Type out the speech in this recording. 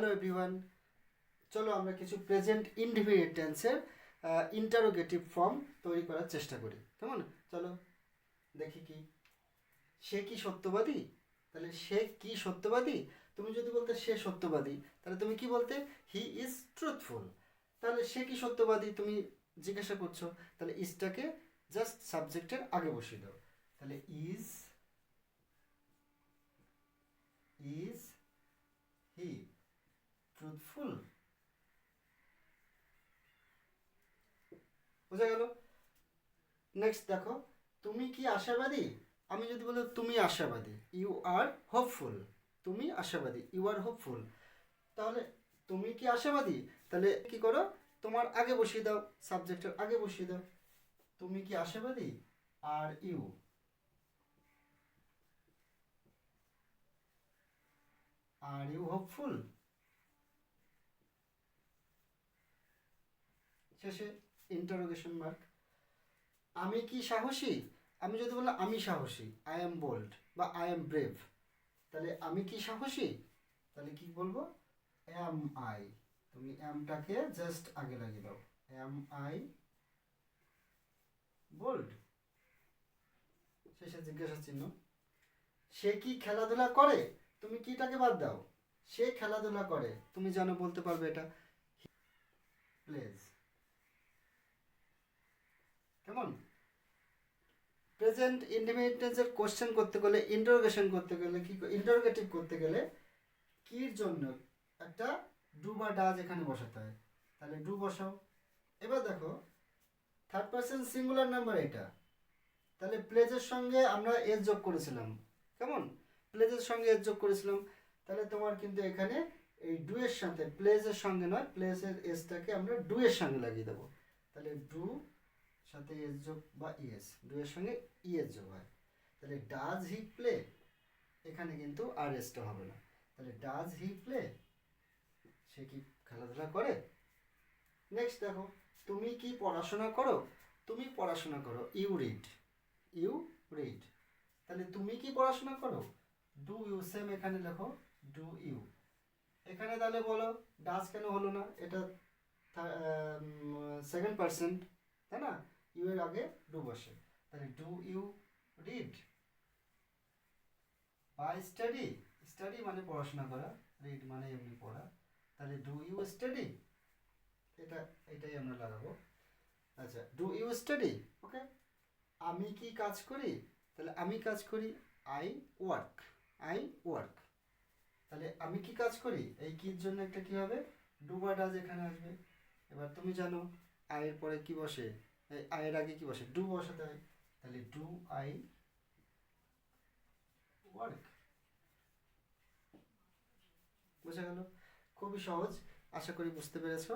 Hello everyone, চলো আমরা কিছু প্রেজেন্ট ইনডিফিনিট টেন্সের ইন্টারোগেটিভ ফর্ম তৈরি করার চেষ্টা করি। কেমন? চলো দেখি কি। সে কি সত্যবাদী? তাহলে সে কি সত্যবাদী? তুমি যদি বলতে সে সত্যবাদী, তাহলে তুমি কি বলতে? He is truthful. তাহলে সে কি সত্যবাদী তুমি জিজ্ঞাসা করছো, তাহলে ইজটাকে জাস্ট সাবজেক্টের আগে বসিয়ে দাও। তাহলে ইজ ইজ হি ট্রুথফুল। বোঝা গেল? নেক্সট দেখো, তুমি কি আশাবাদী? আমি যদি বলি তুমি আশাবাদী, ইউ আর হোপফুল। তুমি আশাবাদী, ইউ আর হোপফুল। তাহলে তুমি কি আশাবাদী, তাহলে কি করো, তোমার আগে বসিয়ে দাও, সাবজেক্টের আগে বসিয়ে দাও। তুমি কি আশাবাদী? Are you hopeful? শেষে ইন্টারোগেশন মার্ক। আমি কি সাহসী? আমি যদি বলি আমি সাহসী, আই এম বোল্ড বা আই এম ব্রেভ, তাহলে আমি কি সাহসী? তাহলে কি বলবো? Am I. তুমি এমটাকে জাস্ট আগে লাগিয়ে দাও, এম আই বোল্ড। শেষে জিজ্ঞাসা চিহ্ন। সে কি খেলাধুলা করে? তুমি কিটাকে বাদ দাও, সে খেলাধুলা করে, তুমি জানো বলতে পারবে এটা প্লেজ। কেমন? প্রেজেন্ট ইন্ডিপেন্ডেন্সের কোশ্চেন করতে গেলে, ইন্টারোগেশন করতে গেলে, কি ইন্টারোগেটিভ করতে গেলে কির জন্য একটা ডু বা ডাজ এখানে বসাতে হয়। তাহলে ডু বসাও। এবার দেখো, থার্ড পার্সন সিঙ্গুলার নাম্বার এটা, তাহলে প্লেজের সঙ্গে আমরা এস যোগ করেছিলাম। কেমন? প্লেজের সঙ্গে এস যোগ করেছিলাম, তাহলে তোমার কিন্তু এখানে এই ডু এর সাথে, প্লেজের সঙ্গে নয়, প্লেজের এসটাকে আমরা ডু এর সঙ্গে লাগিয়ে দেবো। তাহলে ডু সাথে এস যোগ বা ইএস, ডু এর সঙ্গে ইএস যোগ হয়। তাহলে ডাজ হি প্লে, এখানে কিন্তু আর এসটা হবে না। তাহলে ডাজ হি প্লে, সে কি খেলাধুলা করে? নেক্সট দেখো, তুমি কি পড়াশোনা করো? তুমি পড়াশোনা করো, ইউ রিড, ইউ রিড। তাহলে তুমি কি পড়াশোনা করো? ডু ইউ, সেম এখানে লেখো ডু ইউ। এখানে তাহলে বলো ডাজ কেন হলো না? এটা সেকেন্ড পার্সন, তাই না? ইউ এর আগে ডু বসে। তাহলে ডু ইউ রিড বা স্টাডি। স্টাডি মানে পড়াশোনা করা, রিড মানে এমনি পড়া। তাহলে ডু ইউ স্টাডি, এটা এটাই আমরা লাগাবো। আচ্ছা, ডু ইউ স্টাডি। ওকে। আমি কি কাজ করি? তাহলে আমি কাজ করি, আই ওয়ার্ক, আই ওয়ার্ক। তাহলে আমি কি কাজ করি, এই কির জন্য একটা কি হবে? ডু বা ডাজ এখানে আসবে। এবার তুমি জানো আয়ের পরে কি বসে, আয়ের আগে কি বসে? ডু বসাতে হয়। তাহলে ডু আই ওয়ার্ক। বোঝা গেল? খুবই সহজ, আশা করি বুঝতে পেরেছো।